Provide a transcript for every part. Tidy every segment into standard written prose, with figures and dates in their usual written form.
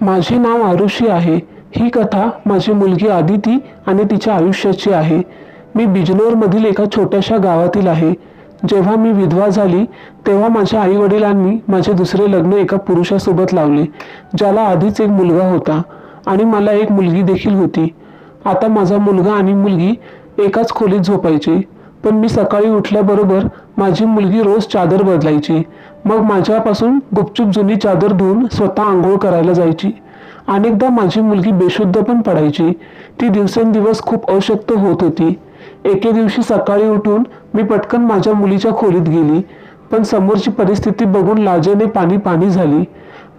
माझे नाव आरुषी आहे। ही कथा माझी मुलगी आदिती आणि तिच्या आयुष्याची आहे। मी बिजनौरमधील एका छोट्याशा गावातील आहे। जेव्हा मी विधवा झाली तेव्हा माझ्या आई-वडिलांनी माझे दुसरे लग्न एका पुरुषासोबत लावले, ज्याला आधीच एक मुलगा होता आणि मला एक मुलगी देखील होती। आता माझा मुलगा आणि मुलगी एकाच खोलीत झोपायचे, पण मी सकाळी उठल्याबरोबर माझी मुलगी रोज चादर बदलायची। मग माझ्यापासून गुपचूप जुनी चादर धुवून स्वतः आंघोळ करायला जायची। अनेकदा माझी मुलगी बेशुद्ध पण पडायची। ती दिवसेंदिवस खूप अशक्त होत होती। एके दिवशी सकाळी उठून मी पटकन माझ्या मुलीच्या खोलीत गेली, पण समोरची परिस्थिती बघून लाजेने पाणी पाणी झाली।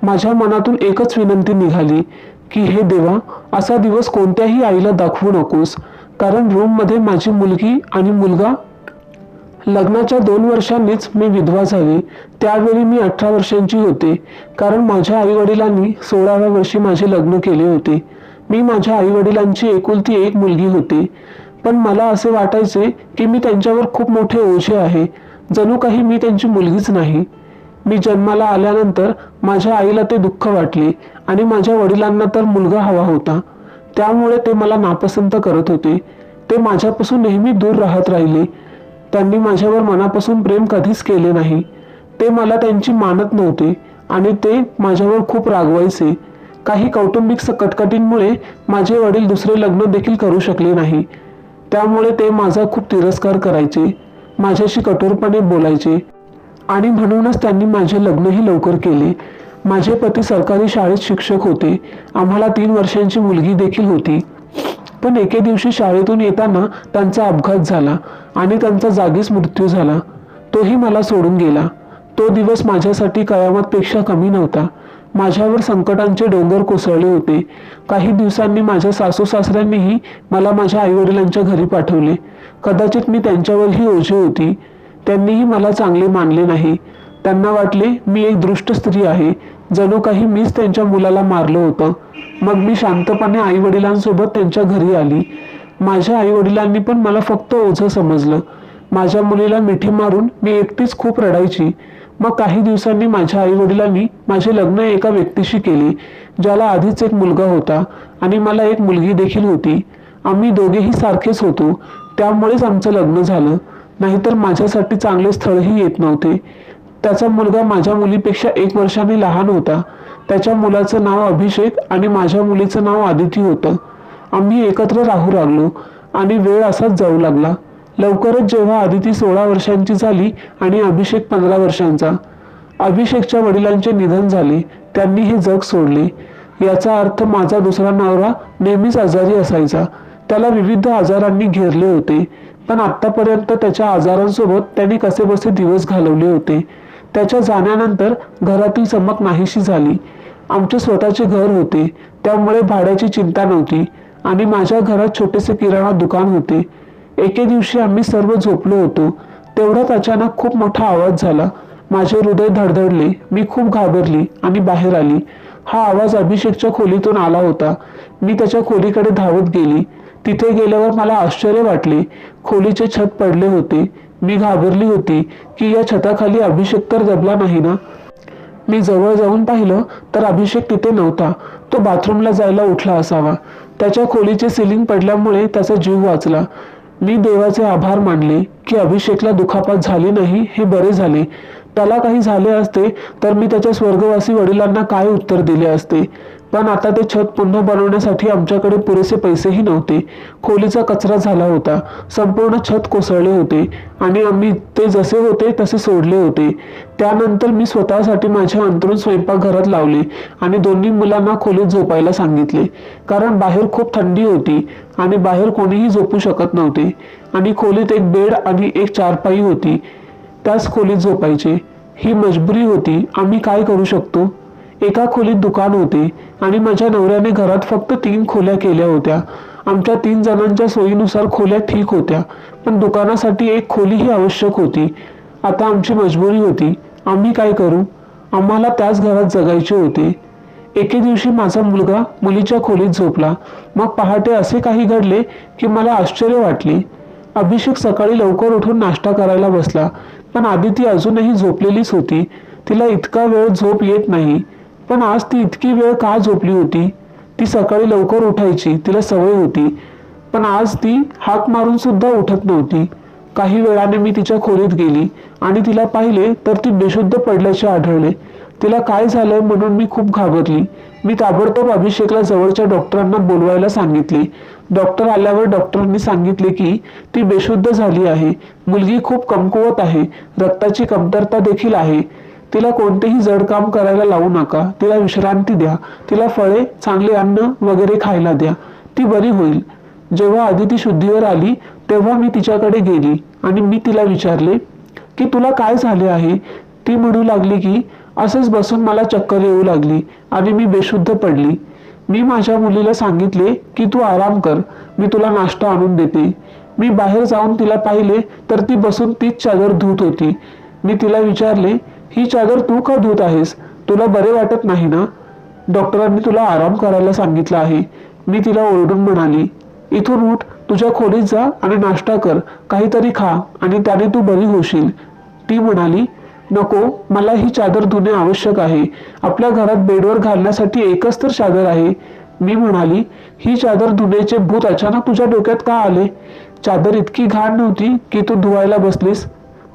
माझ्या मनातून एकच विनंती निघाली की हे देवा, असा दिवस कोणत्याही आईला दाखवू नकोस, कारण रूममध्ये माझी मुलगी आणि मुलगा। लग्नाच्या 2 वर्षांनीच मी विधवा झाले। त्यावेळी मी 18 वर्षांची होते, कारण माझ्या आईवडिलांनी 16व्या वर्षी माझे लग्न केले होते। मी माझ्या आईवडिलांची एकुलती एक मुलगी होते, पण मला असे वाटायचे की मी त्यांच्यावर खूप मोठे ओझे आहे, जणू काही मी त्यांची मुलगीच नाही। मी जन्माला आल्यानंतर माझ्या आईला ते दुःख वाटले आणि माझ्या वडिलांना तर मुलगा हवा होता, त्यामुळे ते मला नापसंत करत होते। ते माझ्यापासून नेहमी दूर राहत राहिले। त्यांनी माझ्यावर मनापासून प्रेम कधीच केले नाही। ते मला त्यांची मानत नव्हते आणि ते माझ्यावर खूप रागवायचे। काही कौटुंबिक कटकटींमुळे माझे वडील दुसरे लग्न देखील करू शकले नाही, त्यामुळे ते माझा खूप तिरस्कार करायचे, माझ्याशी कठोरपणे बोलायचे आणि म्हणूनच त्यांनी माझे लग्नही लवकर केले। माझे पती सरकारी शाळेत शिक्षक होते। आम्हाला 3 वर्षांची मुलगी देखील होती, पण एके दिवशी शाळेतून येताना त्यांचा अपघात झाला आणि त्यांचा जागीच मृत्यू झाला। तोही मला सोडून गेला। तो दिवस माझ्यासाठी कयामतपेक्षा कमी नव्हता। माझ्यावर संकटांचे डोंगर कोसळले होते। काही दिवसांनी माझ्या सासू-सासऱ्यांनीही मला माझ्या आईवडिलांच्या घरी पाठवले। कदाचित मी त्यांच्यावरही ओझे होती। त्यांनीही मला चांगले मानले नाही। त्यांना वाटले मी एक दुष्ट स्त्री आहे, जणू काही मीच त्यांच्या मुलाला मारलं होतं। मग मी शांतपणे आईवडिलांसोबत त्यांच्या घरी आली। माझ्या आईवडिलांनी पण मला फक्त ओझं समजलं। माझ्या मुलीला मिठी मारून मी एकटीच खूप रडायची। मग काही दिवसांनी माझ्या आईवडिलांनी माझे लग्न एका व्यक्तीशी केले, ज्याला आधीच एक मुलगा होता आणि मला एक मुलगी देखील होती। आम्ही दोघेही सारखेच होतो, त्यामुळेच आमचं लग्न झालं, नाहीतर माझ्यासाठी चांगले स्थळही येत नव्हते। त्याचा मुलगा माझ्या मुलीपेक्षा 1 वर्षाने लहान होता। त्याच्या मुलाचं नाव अभिषेक आणि माझ्या मुलीचं नाव आदिती होतं। आम्ही एकत्र राहू लागलो आणि वेळ असाच जाऊ लागला। लवकरच जेव्हा आदिती 16 वर्षांची झाली आणि अभिषेक 15 वर्षांचा, अभिषेकच्या वडिलांचे निधन झाले। त्यांनी हे जग सोडले। याचा अर्थ माझा दुसरा नवरा नेहमीच आजारी असायचा। त्याला विविध आजारांनी घेरले होते, पण आत्तापर्यंत त्याच्या आजारांसोबत त्यांनी कसेबसे दिवस घालवले होते। त्याच्या जाण्यानंतर घरातील चमक नाहीशी झाली। आमचे स्वतःचे घर होते, त्यामुळे भाड्याची चिंता नव्हती आणि माझ्या घरात छोटेसे किराणा दुकान होते। एके दिवशी आम्ही सर्व झोपलो होतो, तेवढ्यात अचानक खूप मोठा आवाज झाला। माझे हृदय धडधडले। मी खूप घाबरली आणि बाहेर आली। हा आवाज अभिषेकच्या खोलीतून आला होता। मी त्याच्या खोलीकडे धावत गेली। तिथे गेल्यावर मला आश्चर्य वाटले। खोलीचे छत पडले होते। मी घाबरली होती की या छताखाली अभिषेक तर दबला नाही ना। मी जवळ जाऊन पाहिलं तर अभिषेक तिथे नव्हता। तो बाथरूमला जायला उठला असावा। त्याच्या खोलीचे सीलिंग पडल्यामुळे त्याचा जीव वाचला। मी देवाचे आभार मानले की अभिषेकला दुखापत झाली नाही, हे बरे झाले। त्याला काही झाले असते तर मी त्याच्या स्वर्गवासी वडिलांना काय उत्तर दिले असते, पण आता ते छत पुन्हा बनवण्यासाठी आमच्याकडे पुरेसे पैसेही नव्हते। खोलीचा कचरा झाला होता। संपूर्ण छत कोसळले होते आणि आम्ही ते जसे होते तसे सोडले होते। त्यानंतर मी स्वतःसाठी माझ्या अंथरूण स्वयंपाकघरात लावले आणि दोन्ही मुलांना खोलीत झोपायला सांगितले, कारण बाहेर खूप थंडी होती आणि बाहेर कोणीही झोपू शकत नव्हते आणि खोलीत एक बेड आणि एक चारपाई होती, त्याच खोलीत झोपायचे। ही मजबुरी होती। आम्ही काय करू शकतो? एका खोलीत दुकान होते आणि माझ्या नवऱ्याने घरात फक्त 3 खोल्या केल्या होत्या। आमच्या 3 जणांच्या सोयीनुसार खोल्या ठीक होत्या, पण दुकानासाठी एक खोलीही आवश्यक होती। आता आमची मजबुरी होती। आम्ही काय करू? आम्हाला त्याच घरात जगायचे होते। एके दिवशी माझा मुलगा मुलीच्या खोलीत झोपला। मग पहाटे असे काही घडले की मला आश्चर्य वाटले। अभिषेक सकाळी लवकर उठून नाश्ता करायला बसला, पण आदिती अजूनही झोपलेलीच होती। तिला इतका वेळ झोप येत नाही। पण आज ती इतकी वेळ का झोपली होती? ती सकाळी लवकर उठायची, तिला सवय होती, पण आज ती हाक मारून सुद्धा उठत नव्हती. काही वेळाने मी तिच्या खोलीत गेली आणि तिला पाहिले तर ती बेशुद्ध पडल्याचे आढळले. तिला काय झालंय म्हणून मी खूप घाबरली. मी ताबडतोब अभिषेकला जवळच्या डॉक्टरांना बोलवायला सांगितले. डॉक्टर आल्यावर डॉक्टरांनी सांगितले की ती बेशुद्ध झाली आहे. मुलगी खूप कमकुवत आहे, रक्ताची कमतरता देखील आहे. तिला कोणतेही जड काम करायला लावू नका, तिला विश्रांती द्या, तिला फळे, चांगले अन्न वगैरे खायला द्या, ती बरी होईल. जेव्हा आदिती शुद्धीवर आली तेव्हा मी तिच्याकडे गेली आणि मी तिला विचारले की तुला काय झाले आहे? ती म्हणू लागली की असंच बसून मला चक्कर येऊ लागली आणि मी बेशुद्ध पडली. मी माझ्या मुलीला सांगितले की तू आराम कर, मी तुला नाश्ता आणून देते. मी बाहेर जाऊन तिला पाहिले तर ती बसून तीच चादर धुत होती. मी तिला विचारले, ही चादर तू का धुत आहेस? तुला बरे वाटत नाही ना? डॉक्टरांनी तुला आराम करायला सांगितलं आहे. मी तिला ओरडून म्हणाली, इथून उठ, तुझ्या खोलीत जा आणि नाश्ता कर, काहीतरी खा आणि त्याने तू बरी होशील. ती म्हणाली, नको, मला ही चादर धुणे आवश्यक आहे. आपल्या घरात बेडवर घालण्यासाठी एकच तर चादर आहे. मी म्हणाली, ही चादर धुण्याचे भूत अचानक तुझ्या डोक्यात का आले? चादर इतकी घाण नव्हती की तू धुवायला बसलीस.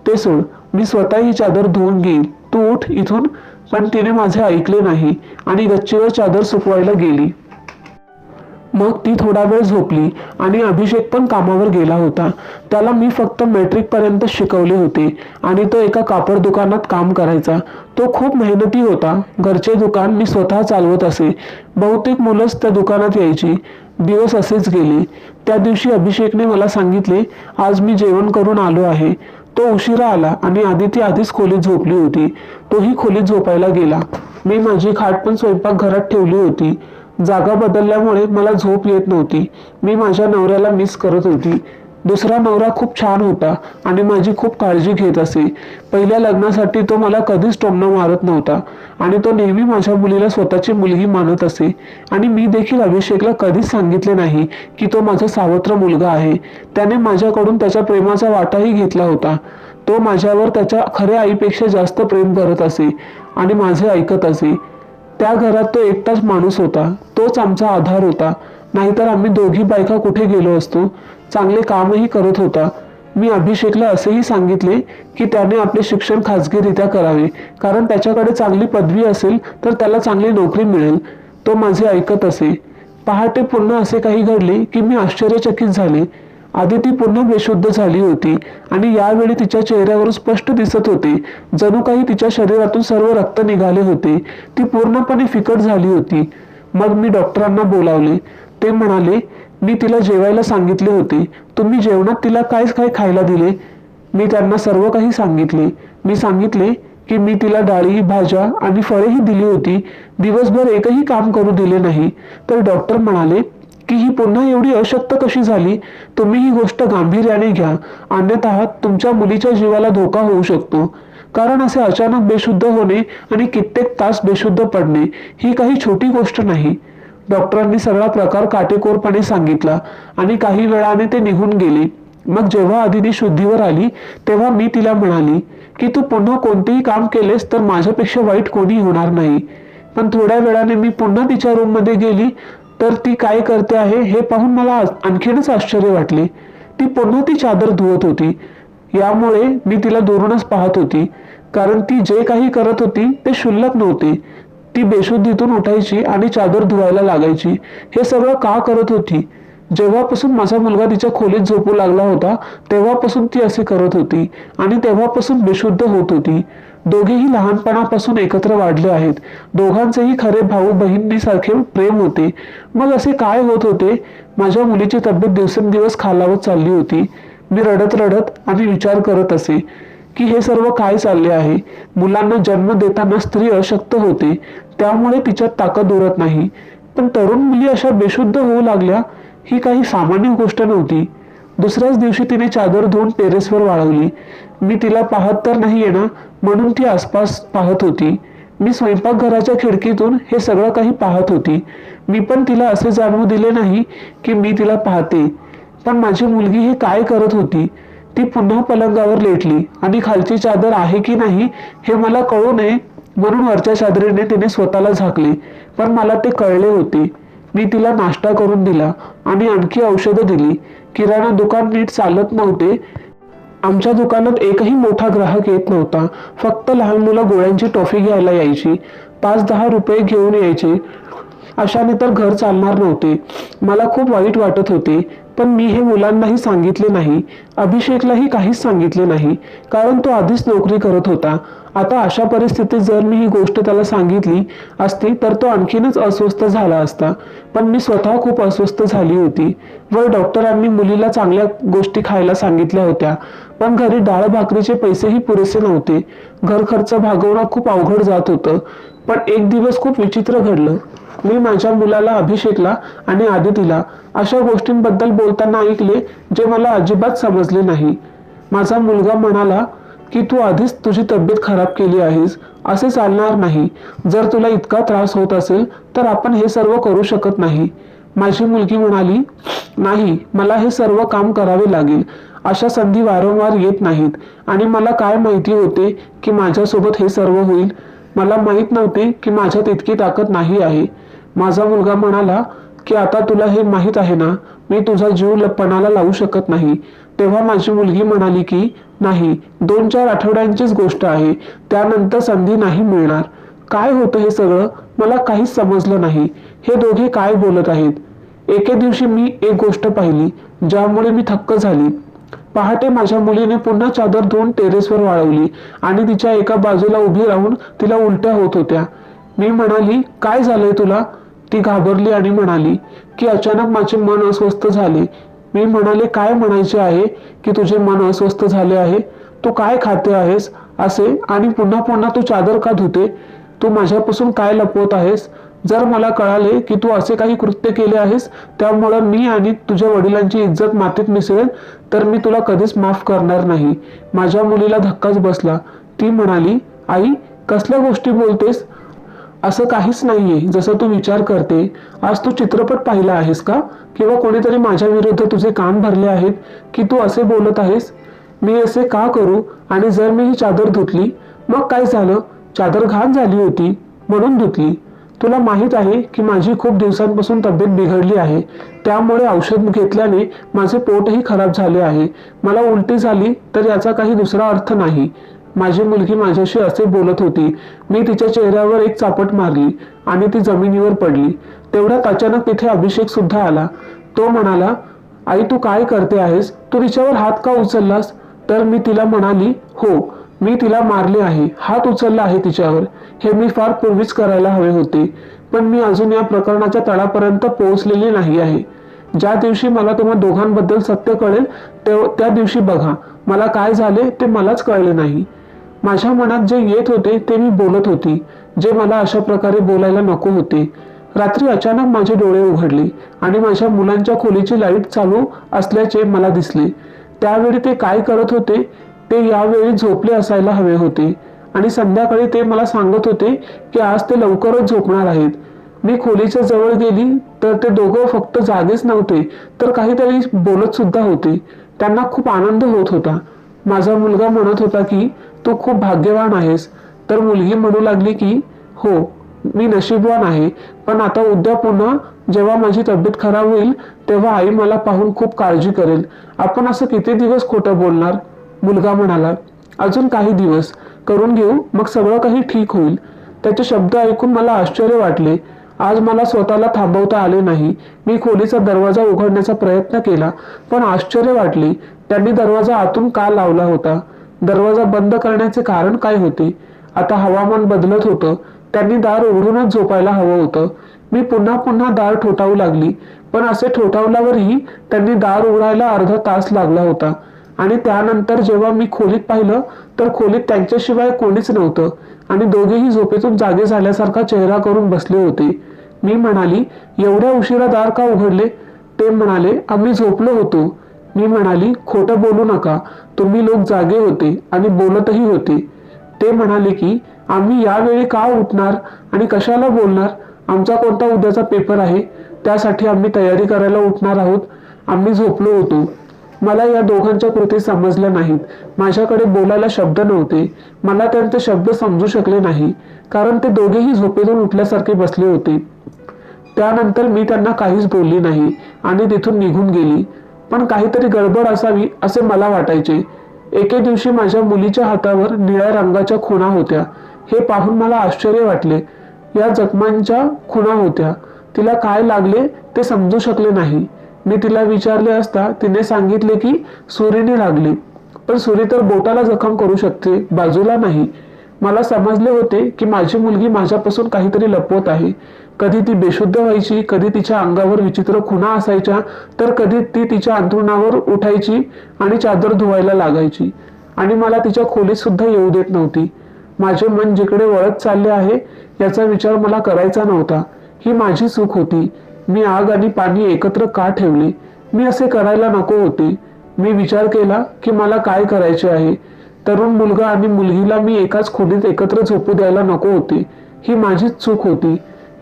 ते सोड, मी स्वतः ही चादर धुवून घेईल, तू उठ इथून. पण तिने माझे ऐकले नाही आणि गच्चीवर चादर सुकवायला गेली. मग ती थोडा वेळ झोपली आणि अभिषेक पण कामावर गेला होता. त्याला मी फक्त मॅट्रिक पर्यंत शिकवले होते आणि तो एका कापड दुकानात काम करायचा. तो खूप मेहनती होता. घरचे दुकान मी स्वतः चालवत असे. बहुतेक मुलंच त्या दुकानात यायची. दिवस असेच गेले. त्या दिवशी अभिषेकने मला सांगितले, आज मी जेवण करून आलो आहे. तो उशिरा आला आणि आदिती आधीच खोलीत झोपली होती. तोही खोलीत झोपायला गेला. मी माझी खाट पण स्वयंपाकघरात ठेवली होती. जागा बदलल्यामुळे मला झोप येत नव्हती. मी माझ्या नवऱ्याला मिस करत होती. दुसरा नवरा खूप छान होता आणि माझी खूप काळजी घेत असे. पहिल्या लग्नासाठी तो मला कधीच टोमणं मारत नव्हता आणि तो नेहमी माझ्या मुलीला स्वतःची मुलगी मानत असे. आणि मी देखील अभिषेकला कधीच सांगितले नाही की तो माझा सावत्र मुलगा आहे. त्याने माझ्याकडून त्याच्या प्रेमाचा वाटाही घेतला होता. तो माझ्यावर त्याच्या खऱ्या आईपेक्षा जास्त प्रेम करत असे आणि माझे ऐकत असे. त्या घरात तो एकटाच माणूस होता. तोच आमचा आधार होता. नाहीतर आम्ही दोघी बायका कुठे गेलो असतो. चांगले कामही करत होता. मी अभिषेकला असेही सांगितले की त्याने आपले शिक्षण खाजगीरित्या करावे, कारण त्याच्याकडे चांगली पदवी असेल तर त्याला चांगली नोकरी मिळेल. तो माझे ऐकत असे. पहाटे पुन्हा असे काही घडले की मी आश्चर्यचकित झाले. आदिती पुन्हा बेशुद्ध झाली होती आणि यावेळी तिच्या चेहऱ्यावरून स्पष्ट दिसत होते जणू काही तिच्या शरीरातून सर्व रक्त निघाले होते. ती पूर्णपणे फिकट झाली होती. मग मी डॉक्टरांना बोलावले. ते म्हणाले, मी तिला जेवायला सांगितले होते, तुम्ही जेवणात तिला काय काय खायला दिले? मी त्यांना सर्व काही सांगितले. मी सांगितले की मी तिला डाळी, भाज्या आणि फळेही दिली होती. दिवसभर एकही काम करू दिले नाही. तर डॉक्टर म्हणाले की ही पुन्हा एवढी अशक्त कशी झाली? तुम्ही ही गोष्ट गांभीर्याने घ्या, अन्यथा तुमच्या मुलीच्या जीवाला धोका होऊ शकतो. कारण असे अचानक बेशुद्ध होणे आणि कित्येक तास बेशुद्ध पडणे ही काही छोटी गोष्ट नाही. डॉक्टरांनी सगळा प्रकार काटेकोरपणे सांगितला आणि काही वेळाने ते निघून गेले. मग जेव्हा आदिती शुद्धीवर आली तेव्हा मी तिला म्हणाली की तू पुन्हा कोणतेही काम केलेस तर माझ्यापेक्षा वाईट कोणी होणार नाही. पण थोड्या वेळाने मी पुन्हा तिच्या रूममध्ये गेली तर ती काय करते आहे हे पाहून मला आणखीनच आश्चर्य वाटले. ती पुन्हा ती चादर धुवत होती. यामुळे मी तिला दुरूनच पाहत होती, कारण ती जे काही करत होती ते क्षुल्लक नव्हते. ती बेशुद्धीतून उठायची आणि चादर धुवायला लागायची. हे सगळं का करत होती? जेव्हापासून माझा मुलगा तिच्या खोलीत झोपू लागला होता तेव्हापासून ती असे करत होती आणि तेव्हापासून बेशुद्ध होत होती. दोघेही लहानपणापासून एकत्र वाढले आहेत. दोघांचेही खरे भाऊ बहिणीसारखे प्रेम होते. मग असे काय होत होते? माझ्या मुलीची तब्येत दिवसेंदिवस खालावत चालली होती. मी रडत रडत आणि विचार करत असे की हे सर्व काय चालले आहे. मुलांना जन्म देताना स्त्री अशक्त होते, त्यामुळे तिच्यात ताकद उरत नाही. पण तरुण मुली अशा बेशुद्ध होऊ लागल्या ही काही सामान्य गोष्ट नव्हती. दुसऱ्याच दिवशी तिने चादर धुवून टेरेसवर वाळवली. मी तिला पाहत तर नाहीये ना म्हणून ती आसपास पाहत होती. मी स्वयंपाकघराच्या खिडकीतून हे सगळं काही पाहत होती. मी पण तिला असे जाणवू दिले नाही की मी तिला पाहते. पण माझी मुलगी हे काय करत होती? ती पुन्हा पलंगावर लेटली आणि खालची चादर आहे की नाही हे मला कळू नये म्हणून वरच्या चादरीने तिने स्वतःला झाकले, पण मला ते कळले होते. मी तिला नाश्ता करून दिला आणि आणखी औषधं दिली. किराणा दुकान नीट चालत नव्हते. आमच्या दुकानात एकही मोठा ग्राहक येत नव्हता. फक्त लहान मुलं गोळ्यांची टॉफी घ्यायला यायची. 5-10 रुपये घेऊन यायचे. अशाने तर घर चालणार नव्हते. मला खूप वाईट वाटत होते, पण मी हे मुलांनाही सांगितले नाही. अभिषेकलाही काहीच सांगितले नाही, कारण तो आधीच नोकरी करत होता. आता अशा परिस्थितीत जर मी ही गोष्ट त्याला सांगितली असती तर तो आणखीनच अस्वस्थ झाला असता. पण मी स्वतः खूप अस्वस्थ झाली होती. व डॉक्टरांनी मुलीला चांगल्या गोष्टी खायला सांगितल्या होत्या, पण घरी डाळ भाकरीचे पैसेही पुरेसे नव्हते. घर खर्च भागवणं खूप अवघड जात होतं. पण एक दिवस खूप विचित्र घडलं. मी माझ्या मुलाला अभिषेकला आणि आदितीला अशा गोष्टींबद्दल बोलताना ऐकले जे मला अजिबात समजले नाही. माझा मुलगा म्हणाला की तू आधीच तुझी तब्येत खराब केली आहेस, असे चालणार नाही. जर तुला इतका त्रास होत असेल तर आपण हे सर्व करू शकत नाही. माझी मुलगी म्हणाली, नाही, मला हे सर्व काम करावे लागेल. अशा संधी वारंवार येत नाहीत आणि मला काय माहिती होते की माझ्यासोबत हे सर्व होईल. मला माहीत नव्हते की माझ्यात इतकी ताकद नाही आहे. माझा मुलगा म्हणाला की आता तुला हे माहीत आहे ना, मी तुझा जीव पणाला लावू शकत नाही. तेव्हा माझी मुलगी म्हणाली की नाही, 2-4 आठवड्यांचीच गोष्ट आहे, त्यानंतर संधी नाही मिळणार. काय होतं हे सगळं मला काहीच समजलं नाही. हे दोघे काय बोलत आहेत. एके दिवशी मी एक गोष्ट पाहिली ज्यामुळे मी थक्क झाली. पहाटे माझ्या मुलीने पुन्हा चादर धुवून टेरेसवर वाळवली आणि तिच्या एका बाजूला उभी राहून तिला उलट्या होत होत्या. मी म्हणाली, काय झालंय तुला? ती घाबरली आणि म्हणाली की अचानक माझे मन अस्वस्थ झाले. मी म्हणाले, काय म्हणायचे आहे की तुझे मन अस्वस्थ झाले आहे? तू काय खाते आहेस असे आणि पुन्हा पुन्हा तू चादर का धुते? तू माझ्यापासून काय लपवत आहेस? जर मला कळाले की तू असे काही कृत्य केले आहेस त्यामुळे मी आणि तुझ्या वडिलांची इज्जत मातीत मिसळेल तर मी तुला कधीच माफ करणार नाही. माझ्या मुलीला धक्काच बसला. ती म्हणाली, आई, कसल्या गोष्टी बोलतेस? असं काहीच नाहीये जसं तू विचार करते. आज तू चित्रपट पाहिला आहेस का? किंवा कोणीतरी माझ्या विरुद्ध तुझे कान भरले आहेत की तू असे बोलत आहेस? मी असे का करू? आणि जर मी ही चादर धुतली मग काय झालं? चादर घाण झाली होती म्हणून धुतली. तुला माहित आहे की माझी खूप दिवसांपासून तब्येत बिघडली आहे. त्यामुळे औषध घेतल्याने माझे पोटही खराब झाले आहे. मला उलटी झाली तर याचा काही दुसरा अर्थ नाही. माझी मुलगी माझ्याशी असे बोलत होती. मी तिच्या चेहऱ्यावर एक चापट मारली आणि ती जमिनीवर पडली. तेवढ्यात अचानक तिथे अभिषेक सुद्धा आला. तो म्हणाला, आई, तू काय करते आहेस? तू तिच्यावर हात का उचललास? तर मी तिला म्हणाली, हो, मी तिला मारले आहे, हात उचलला आहे तिच्यावर. हे मी फार पूर्वीच करायला हवे होते, पण मी अजून या प्रकरणाच्या तळापर्यंत पोहोचलेली नाही आहे. ज्या दिवशी मला तुम्हा दोघांबद्दल सत्य कळेल त्या दिवशी बघा, मला काय झाले ते मलाच कळले नाही. माझ्या मनात जे येत होते ते मी बोलत होती, जे मला अशा प्रकारे बोलायला नको होते. रात्री अचानक माझे डोळे उघडले आणि माझ्या मुलांच्या खोलीची लाईट चालू असल्याचे मला दिसले. त्यावेळी ते काय करत होते ते यावेळी झोपले असायला हवे होते आणि संध्याकाळी ते मला सांगत होते की आज ते लवकरच झोपणार आहेत. मी खोलीच्या जवळ गेली तर ते दोघं फक्त जागेच नव्हते तर काहीतरी बोलत सुद्धा होते. त्यांना खूप आनंद होत होता. माझा मुलगा म्हणत होता की तू खूप भाग्यवान आहेस. तर मुलगी म्हणू लागली की हो, मी नशीबवान आहे, पण आता उद्या पुन्हा जेव्हा माझी तब्येत खराब होईल तेव्हा आई मला पाहून खूप काळजी करेल. आपण असं किती दिवस खोटं बोलणार? मुलगा म्हणाला, अजून काही दिवस करून घेऊ, मग सगळं काही ठीक होईल. त्याचे शब्द ऐकून मला आश्चर्य वाटले. आज मला स्वतःला थांबवता आले नाही. मी खोलीचा दरवाजा उघडण्याचा प्रयत्न केला, पण आश्चर्य वाटले. त्यांनी दरवाजा आतून का लावला होता? दरवाजा बंद करण्याचे कारण काय होते? आता हवामान बदलत होतं. त्यांनी दार उघडूनच झोपायला हवं होतं. मी पुन्हा पुन्हा दार ठोठावू लागली, पण असे ठोठावल्यावरही त्यांनी दार उघडायला अर्धा तास लागला होता. आणि त्यानंतर जेव्हा मी खोलीत पाहिलं तर खोलीत त्यांच्याशिवाय कोणीच नव्हतं आणि दोघेही झोपेतून जागे झाल्यासारखा चेहरा करून बसले होते. मी म्हणाली, एवढ्या उशिरा दार का उघडले? ते म्हणाले, आम्ही झोपलो होतो. मी म्हणाली, खोटं बोलू नका, तुम्ही लोक जागे होते आणि बोलतही होते. ते म्हणाले की आम्ही यावेळी का उठणार आणि कशाला बोलणार? आमचा कोणता उद्याचा पेपर आहे, त्यासाठी आम्ही तयारी करायला उठणार आहोत. आम्ही झोपलो होतो. मला या दोघांच्या कृती समजल्या नाहीत. माझ्याकडे बोलायला शब्द नव्हते. मला त्यांचे शब्द समजू शकले नाही, कारण ते दोघेही झोपेतून उठल्यासारखे बसले होते. त्यानंतर मी त्यांना काहीच बोलली नाही आणि तिथून निघून गेली. पण काहीतरी गडबड असावी असे मला वाटायचे. एके दिवशी माझ्या मुलीच्या हातावर निळ्या रंगाच्या खुणा होत्या. हे पाहून मला आश्चर्य वाटले. या जखमांच्या खुणा होत्या. तिला काय लागले ते समजू शकले नाही. मी तिला विचारले असता तिने सांगितले की सुरीने लागले. पण सुरी तर बोटाला जखम करू शकते, बाजूला नाही. मला समजले होते की माझी मुलगी माझ्यापासून काहीतरी लपवत आहे. कधी ती बेशुद्ध व्हायची, कधी तिच्या अंगावर विचित्र खुणा असायच्या, तर कधी ती तिच्या अंथरुणावर उठायची आणि चादर धुवायला लागायची आणि मला तिच्या खोलीत सुद्धा येऊ देत नव्हती. माझे मन जिकडे वळत चालले आहे याचा विचार मला करायचा नव्हता. ही माझी चूक होती. मी आग आणि पाणी एकत्र का ठेवले? मी असे करायला नको होते. मी विचार केला की मला काय करायचे आहे. तरुण मुलगा आणि मुलगीला मी एकाच खोलीत एकत्र झोपू द्यायला नको होते. ही माझीच चूक होती.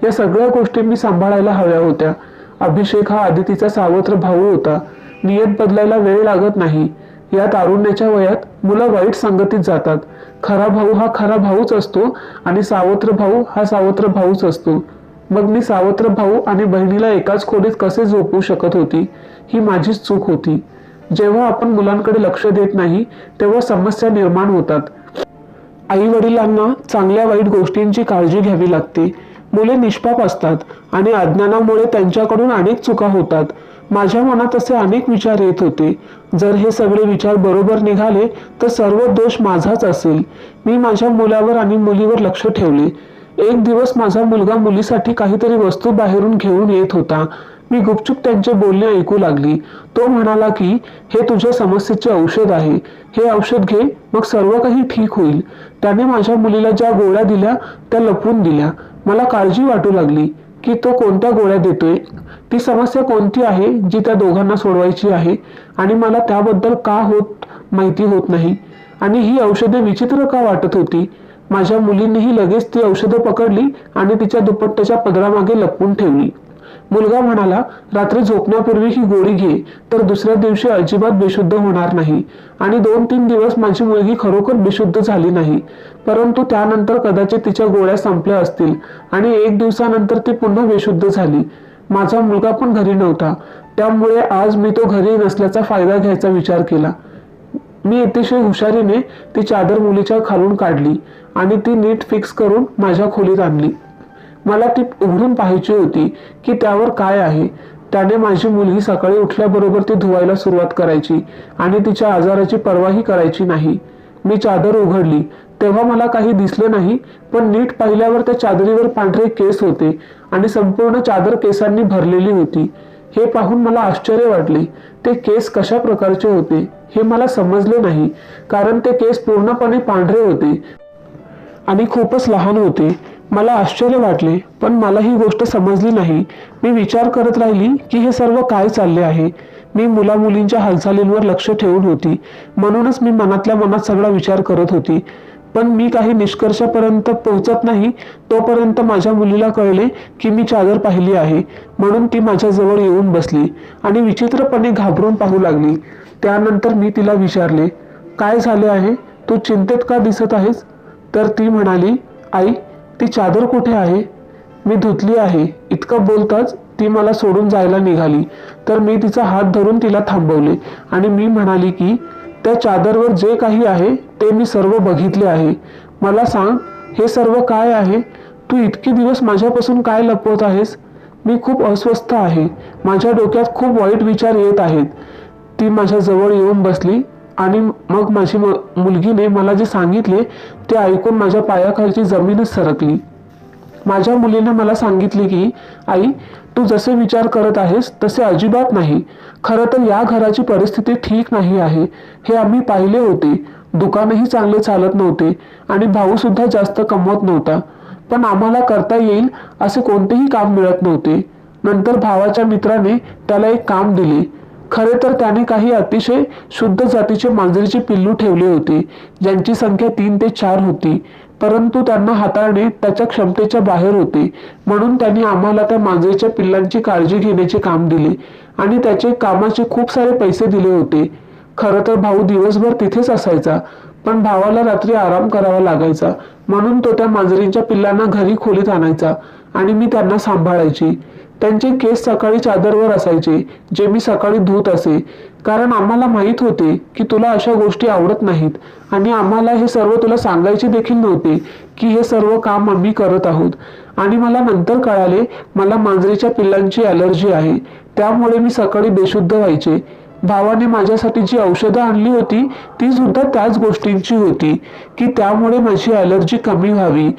या सगळ्या गोष्टी मी सांभाळायला हव्या होत्या. अभिषेक हा आदितीचा सावत्र भाऊ होता. नियत बदलायला वेळ लागत नाही. या तारुण्याच्या वयात मुलं वाईट संगतीत जातात. खरा भाऊ हा खरा भाऊच असतो आणि सावत्र भाऊ हा सावत्र भाऊच असतो. मग मी सावत्र भाऊ आणि बहिणीला एकाच खोलीत कसे झोपवू शकत होती? ही माझीच चूक होती. जेव्हा आपण मुलांकडे लक्ष देत नाही तेव्हा समस्या निर्माण होतात. आई वडिलांना चांगल्या वाईट गोष्टींची काळजी घ्यावी लागते. मुले निष्पाप असतात आणि अज्ञानामुळे त्यांच्याकडून अनेक चुका होतात. माझ्या मनात असे अनेक विचार येत होते. जर हे सगळे विचार बरोबर निघाले तर सर्व दोष माझाच असेल. मी माझ्या मुलावर आणि मुलीवर लक्ष ठेवले. एक दिवस माझा मुलगा मुलीसाठी काहीतरी वस्तू बाहेरून घेऊन येत होता. मी गुपचूप त्यांचे बोलणे ऐकू लागली. तो म्हणाला की हे तुझ्या समस्येचे औषध आहे. हे औषध घे, मग सर्व काही ठीक होईल. त्याने माझ्या मुलीला ज्या गोळ्या दिल्या त्या लपवून दिल्या. मला काळजी वाटू लागली की तो कोणत्या गोळ्या देतोय. ती समस्या कोणती आहे जी त्या दोघांना सोडवायची आहे आणि मला त्याबद्दल का माहिती होत नाही. आणि ही औषधे विचित्र का वाटत होती. माझ्या मुलीनेही लगेच ती औषधं पकडली आणि तिच्या दुपट्ट्याच्या पदरामागे लपवून ठेवली. मुलगा म्हणाला, रात्री झोपण्यापूर्वी ही गोळी घे, तर दुसऱ्या दिवशी अजिबात बेशुद्ध होणार नाही. आणि 2-3 दिवस माझी मुलगी खरोखर बेशुद्ध झाली नाही. परंतु त्यानंतर कदाचित तिच्या गोळ्या संपल्या असतील आणि 1 दिवसानंतर ती पुन्हा बेशुद्ध झाली. माझा मुलगा पण घरी नव्हता. त्यामुळे आज मी तो घरी नसल्याचा फायदा घ्यायचा विचार केला. मी अतिशय हुशारीने ती चादर मुलीच्या खालून काढली आणि ती नीट फिक्स करून माझ्या खोलीत आणली. मला ती उघडून पाहायची होती की त्यावर काय आहे. त्याने माझी मुलगी सकाळी उठल्याबरोबर ती धुवायला सुरुवात करायची आणि तिच्या आजाराची पर्वाही करायची नाही. मी चादर उघडली तेव्हा मला काही दिसले नाही, पण नीट पाहिल्यावर त्या चादरीवर पांढरे केस होते आणि संपूर्ण चादर केसांनी भरलेली होती. हे पाहून मला आश्चर्य वाटले. ते केस कशा प्रकारचे होते हे मला समजले नाही, कारण ते केस पूर्णपणे पांढरे होते आणि खूपच लहान होते. मला आश्चर्य वाटले, पण मला ही गोष्ट समजली नाही. मी विचार करत राहिली की हे सर्व काय चालले आहे. मी मुलामुलींच्या हालचालींवर लक्ष ठेवून होती, म्हणूनच मी मनातल्या मनात सगळा विचार करत होती. पण मी काही निष्कर्षापर्यंत पोहोचत नाही तोपर्यंत माझ्या मुलीला कळले की मी चादर पाहिली आहे. म्हणून ती माझ्या जवळ येऊन बसली आणि विचित्रपणे घाबरून पाहू लागली. त्यानंतर मी तिला विचारले, काय झाले आहे? तू चिंतेत का दिसत आहेस? तर ती म्हणाली, आई, ती चादर कुठे आहे? मी धुतली आहे. इतकं बोलताच ती मला सोडून जायला निघाली. तर मी तिचा हात धरून तिला थांबवले आणि मी म्हणाली की त्या चादरवर जे काही आहे ते मी सर्व बघितले आहे. मला सांग, हे सर्व काय आहे? तू इतके दिवस माझ्यापासून काय लपवत आहेस? मी खूप अस्वस्थ आहे. माझ्या डोक्यात खूप वाईट विचार येत आहेत. ती माझ्या जवळ येऊन बसली आणि मग माझी मुलगीने मला जे सांगितले ते ऐकून माझ्या पायाखालची जमीनच सरकली. माझ्या मुलीने मला सांगितले की आई, तू जसे विचार करत आहेस तसे अजिबात नाही. खरं तर या घराची परिस्थिती ठीक नाही आहे. हे आम्ही पाहिले होते. दुकानही चांगले चालत नव्हते आणि भाऊ सुद्धा जास्त कमवत नव्हता. पण आम्हाला करता येईल असे कोणतेही काम मिळत नव्हते. नंतर भावाच्या मित्राने त्याला एक काम दिले. खरे तर त्याने काही अतिशय शुद्ध जातीचे मांजरीचे पिल्लू ठेवले होते, ज्यांची संख्या 3 ते 4 होती. परंतु त्यांना हाताळणे त्याच्या क्षमतेच्या बाहेर होते, म्हणून त्यांनी आम्हाला त्या मांजरीच्या पिल्लांची काळजी घेण्याचे काम दिले आणि त्याचे कामाचे खूप सारे पैसे दिले होते. खरं तर भाऊ दिवसभर तिथेच असायचा, पण भावाला रात्री आराम करावा लागायचा, म्हणून तो त्या मांजरींच्या पिल्लांना घरी खोलीत आणायचा आणि मी त्यांना सांभाळायची. त्यांचे केस सकाळी चादरवर असायचे, जे मी सकाळी धुत असे, कारण आम्हाला माहीत होते की तुला अशा गोष्टी आवडत नाहीत आणि आम्हाला हे सर्व तुला सांगायचे देखील नव्हते की हे सर्व काम आम्ही करत आहोत. आणि मला नंतर कळाले मला मांजरीच्या पिल्लांची ॲलर्जी आहे, त्यामुळे मी सकाळी बेशुद्ध व्हायचे. भावाने माझ्यासाठी जी औषधं आणली होती ती सुद्धा त्याच गोष्टींची होती की त्यामुळे माझी ॲलर्जी कमी व्हावी.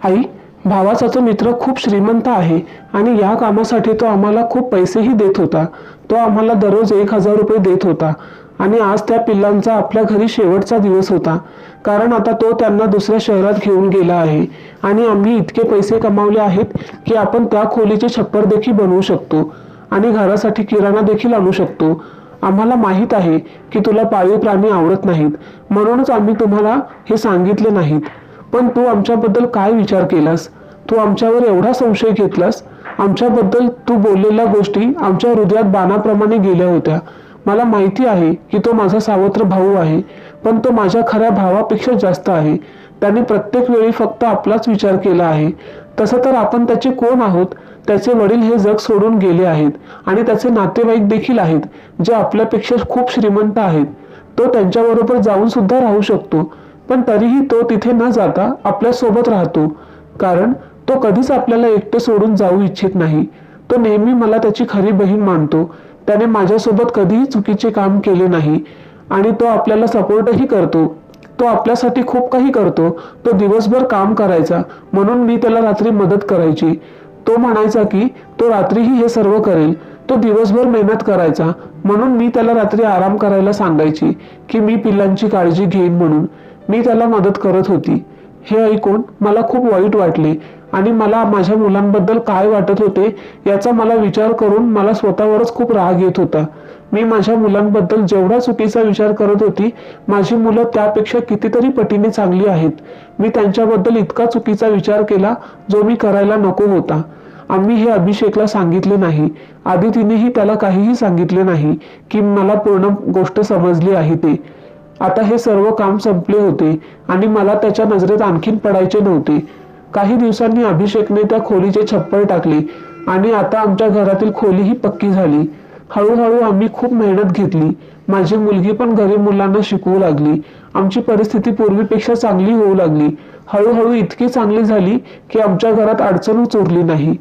आई, भावाचा तो मित्र खूप श्रीमंत आहे आणि या कामासाठी तो आम्हाला खूप पैसेही देत होता. तो आम्हाला दररोज 1000 रुपये देत होता आणि आज त्या पिल्लांचा आपल्या घरी शेवटचा दिवस होता, कारण आता तो त्यांना दुसऱ्या शहरात घेऊन गेला आहे आणि आम्ही इतके पैसे कमावले आहेत की आपण त्या खोलीचे छप्पर देखील बनवू शकतो आणि घरासाठी किराणा देखील आणू शकतो. आम्हाला माहीत आहे की तुला पाळीव प्राणी आवडत नाहीत, म्हणूनच आम्ही तुम्हाला हे सांगितले नाहीत. पण तू आमच्याबद्दल काय विचार केलास? तू आमच्यावर एवढा संशय घेतलास? आमच्याबद्दल तू बोललेल्या गोष्टी आमच्या हृदयात बाणाप्रमाणे गेल्या होत्या. मला माहिती आहे की तो माझा सावत्र भाऊ आहे, पण तो माझ्या खऱ्या भावापेक्षा जास्त आहे. त्याने प्रत्येक वेळी फक्त आपलाच विचार केला आहे. तसं तर आपण त्याचे कोण आहोत? त्याचे वडील हे जग सोडून गेले आहेत आणि त्याचे नातेवाईक देखील आहेत जे आपल्यापेक्षा खूप श्रीमंत आहेत. तो त्यांच्याबरोबर जाऊन सुद्धा राहू शकतो, पण तरीही तो तिथे न जाता आपल्या सोबत राहतो, कारण तो कधीच आपल्याला एकटे सोडून जाऊ इच्छित नाही. तो नेहमी मला त्याची खरी बहीण मानतो. त्याने माझ्यासोबत कधीही चुकीचे काम केले नाही आणि तो आपल्याला सपोर्टही करतो. तो आपल्यासाठी खूप काही करतो. तो दिवसभर काम करायचा, म्हणून मी त्याला रात्री मदत करायची. तो म्हणायचा की तो रात्रीही हे सर्व करेल. तो दिवसभर मेहनत करायचा, म्हणून मी त्याला रात्री आराम करायला सांगायची की मी पिल्लांची काळजी घेईन म्हणून. मी त्याला मदत करत होती. हे ऐकून मला खूप वाईट वाटले आणि मला माझ्या मुलांबद्दल काय वाटत होते याचा मला विचार करून मला स्वतःवरच खूप राग येत होता. मी माझ्या मुलांबद्दल जेवढा चुकीचा विचार करत होती, माझी मुलं त्यापेक्षा कितीतरी पटीने चांगली आहेत. मी त्यांच्याबद्दल इतका चुकीचा विचार केला जो मी करायला नको होता. आम्ही हे अभिषेकला सांगितले नाही. आदितीनेही त्याला काहीही सांगितले नाही की मला पूर्ण गोष्ट समजली आहे ते. आता हे सर्व काम संपले होते आणि मला त्याच्या नजरेत आणखीन पडायचे नव्हते. काही दिवसांनी अभिषेकने त्या खोलीचे छप्पर टाकले आणि आता आमच्या घरातील खोलीही पक्की झाली. हळूहळू आम्ही खूप मेहनत घेतली. माझी मुलगी पण गरीब मुलांना शिकवू लागली. आमची परिस्थिती पूर्वीपेक्षा चांगली होऊ लागली. हळूहळू इतकी चांगली झाली की आमच्या घरात अडचणच उरली नाही.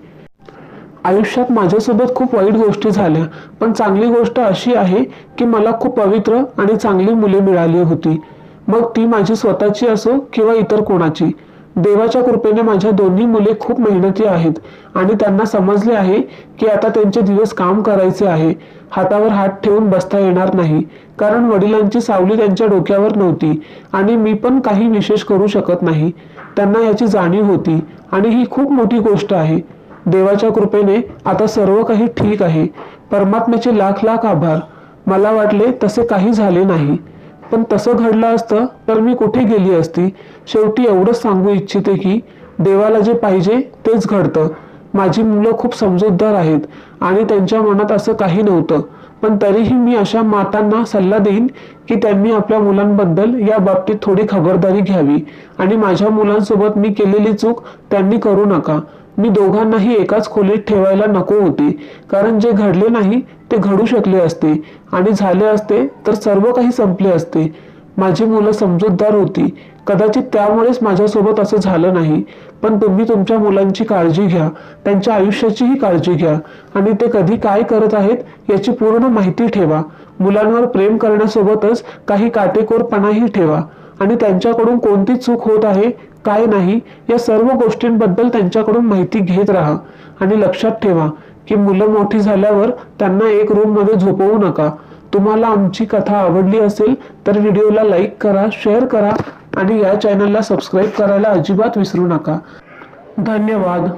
आयुष्यात माझ्यासोबत खूप वाईट गोष्टी झाल्या, पण चांगली गोष्ट अशी आहे की मला खूप पवित्र आणि चांगली मुले मिळाली होती, मग ती माझी स्वतःची असो किंवा इतर कोणाची. देवाच्या कृपेने माझ्या दोन्ही मुले खूप मेहनती आहेत आणि त्यांना समजले आहे की आता त्यांचे दिवस काम करायचे आहे. हातावर हात ठेवून बसता येणार नाही, कारण वडिलांची सावली त्यांच्या डोक्यावर नव्हती आणि मी पण काही विशेष करू शकत नाही. त्यांना याची जाणीव होती आणि ही खूप मोठी गोष्ट आहे. देवाच्या कृपेने आता सर्व काही ठीक आहे. परमात्म्याचे लाख लाख आभार. मला वाटले तसे काही झाले नाही, पण तसं घडलं असतं तर मी कुठे गेली असती. शेवटी एवढंच सांगू इच्छिते की देवाला जे पाहिजे तेच घडतं. माझी मुलं खूप समजूतदार आहेत आणि त्यांच्या मनात असं काही नव्हतं, पण तरीही मी अशा मातांना सल्ला देईन की त्यांनी आपल्या मुलांबद्दल या बाबतीत थोडी खबरदारी घ्यावी आणि माझ्या मुलांसोबत मी केलेली चूक त्यांनी करू नका. मी दोघांनाही एकाच खोलीत ठेवायला नको होते, कारण जे घडले नाही ते घडू शकले असते आणि झाले असते तर सर्व काही संपले असते. माझी मुलं समजूतदार होती, कदाचित त्यामुळेच माझ्यासोबत असं झालं नाही. पण तुम्ही तुमच्या मुलांची काळजी घ्या, त्यांच्या आयुष्याचीही काळजी घ्या आणि ते कधी काय करत आहेत याची पूर्ण माहिती ठेवा. मुलांवर प्रेम करण्यासोबतच काही काटेकोरपणाही ठेवा आणि त्यांच्याकडून कोणती चूक होत आहे काय नाही या सर्व गोष्टींबद्दल त्यांच्याकडून माहिती घेत राहा. आणि लक्षात ठेवा की मुलं मोठी झाल्यावर त्यांना एक रूम मध्ये झोपवू नका. तुम्हाला आमची कथा आवडली असेल तर व्हिडिओला लाईक करा, शेअर करा आणि या चॅनलला सबस्क्राईब करायला अजिबात विसरू नका. धन्यवाद.